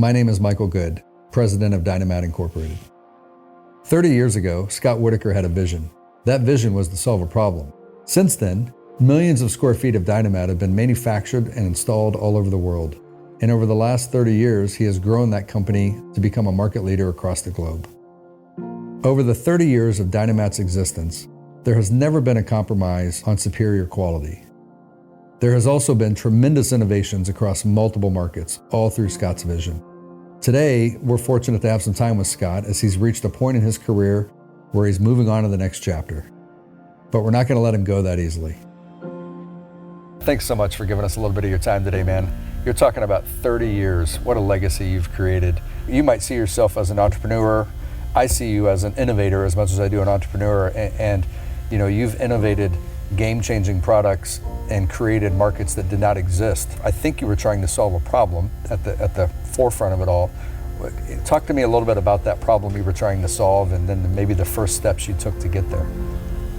My name is Michael Good, president of DYNAMAT Incorporated. 30 years ago, Scott Whitaker had a vision. That vision was to solve a problem. Since then, millions of square feet of DYNAMAT have been manufactured and installed all over the world. And over the last 30 years, he has grown that company to become a market leader across the globe. Over the 30 years of DYNAMAT's existence, there has never been a compromise on superior quality. There has also been tremendous innovations across multiple markets, all through Scott's vision. Today, we're fortunate to have some time with Scott as he's reached a point in his career where he's moving on to the next chapter. But we're not going to let him go that easily. Thanks so much for giving us a little bit of your time today, man. You're talking about 30 years. What a legacy you've created. You might see yourself as an entrepreneur. I see you as an innovator as much as I do an entrepreneur. And you know, you've innovated game-changing products and created markets that did not exist. I think you were trying to solve a problem at the forefront of it all. Talk to me a little bit about that problem you were trying to solve and then maybe the first steps you took to get there.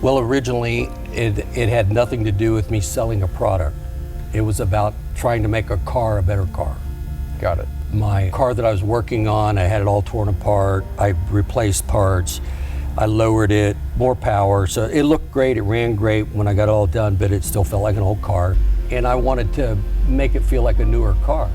Well, originally it had nothing to do with me selling a product. It was about trying to make a car a better car. Got it. My car that I was working on, I had it all torn apart. I replaced parts. I lowered it, more power. So it looked great, it ran great when I got it all done, but it still felt like an old car. And I wanted to make it feel like a newer car.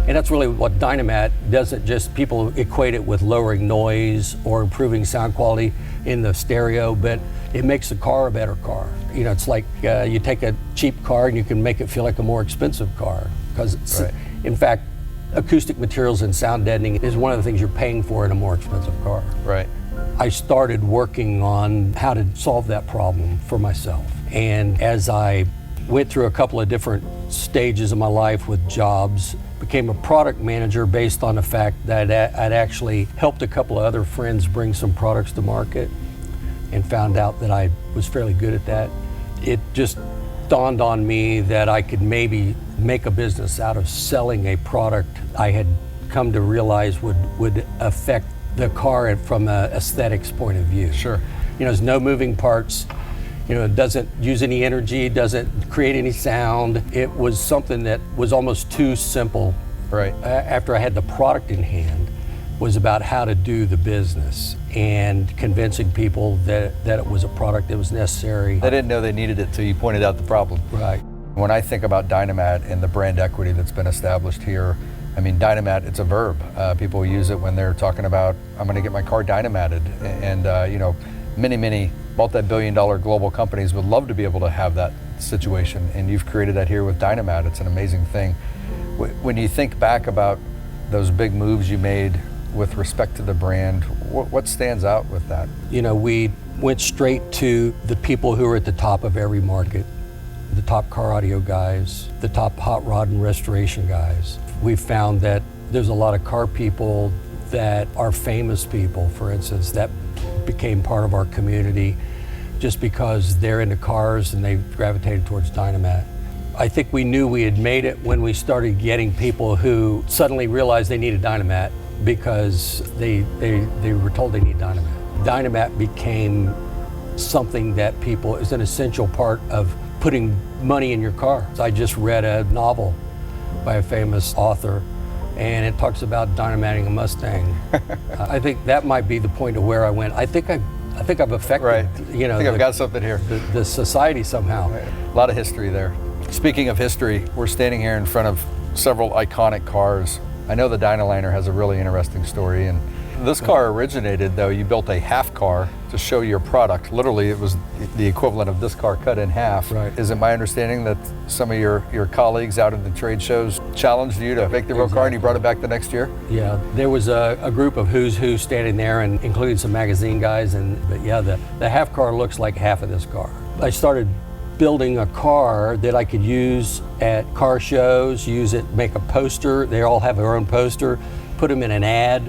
And that's really what DYNAMAT doesn't just, people equate it with lowering noise or improving sound quality in the stereo, but it makes the car a better car. You know, it's like you take a cheap car and you can make it feel like a more expensive car. Because right. In fact, acoustic materials and sound deadening is one of the things you're paying for in a more expensive car. Right. I started working on how to solve that problem for myself. And as I went through a couple of different stages of my life with jobs, became a product manager based on the fact that I'd actually helped a couple of other friends bring some products to market and found out that I was fairly good at that. It just dawned on me that I could maybe make a business out of selling a product I had come to realize would affect the car from an aesthetics point of view. Sure. You know, there's no moving parts. You know, it doesn't use any energy, doesn't create any sound. It was something that was almost too simple. Right. After I had the product in hand, was about how to do the business and convincing people that it was a product that was necessary. They didn't know they needed it till you pointed out the problem. Right. When I think about DYNAMAT and the brand equity that's been established here, I mean, DYNAMAT, it's a verb. People use it when they're talking about, I'm going to get my car dynamatted. And you know, many multi-billion-dollar global companies would love to be able to have that situation. And you've created that here with DYNAMAT. It's an amazing thing. When you think back about those big moves you made with respect to the brand, what stands out with that? You know, we went straight to the people who are at the top of every market, the top car audio guys, the top hot rod and restoration guys. We found that there's a lot of car people that are famous people, for instance, that became part of our community just because they're into cars and they gravitated towards DYNAMAT. I think we knew we had made it when we started getting people who suddenly realized they needed DYNAMAT because they were told they need DYNAMAT. DYNAMAT became something that people is an essential part of putting money in your car. I just read a novel by a famous author, and it talks about dynamatting a Mustang. I think that might be the point of where I went. I think I've affected, right. You know, I think I've got something here. The society somehow. Right. A lot of history there. Speaking of history, we're standing here in front of several iconic cars. I know the Dynaliner has a really interesting story, and this car originated, though, you built a half car to show your product. Literally, it was the equivalent of this car cut in half. Right. Is it my understanding that some of your colleagues out in the trade shows challenged you to make the real car and you brought it back the next year? Yeah, there was a group of who's who standing there, and including some magazine guys, but yeah, the half car looks like half of this car. I started building a car that I could use at car shows, use it, make a poster. They all have their own poster, put them in an ad,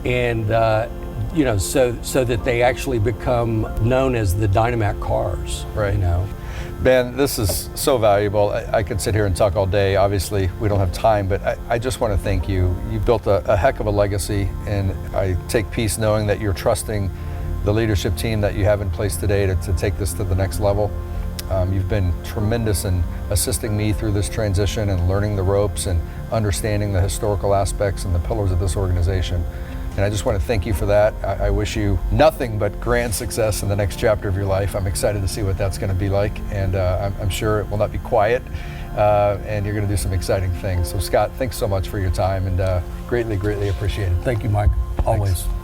and you know, so that they actually become known as the DYNAMAT cars. Right. You know. Ben, this is so valuable. I could sit here and talk all day. Obviously, we don't have time, but I just want to thank you. You've built a heck of a legacy, and I take peace knowing that you're trusting the leadership team that you have in place today to take this to the next level. You've been tremendous in assisting me through this transition and learning the ropes and understanding the historical aspects and the pillars of this organization. And I just want to thank you for that. I wish you nothing but grand success in the next chapter of your life. I'm excited to see what that's going to be like, and I'm sure it will not be quiet, and you're going to do some exciting things. So Scott, thanks so much for your time, and greatly, greatly appreciated. Thank you, Mike. Always. Thanks.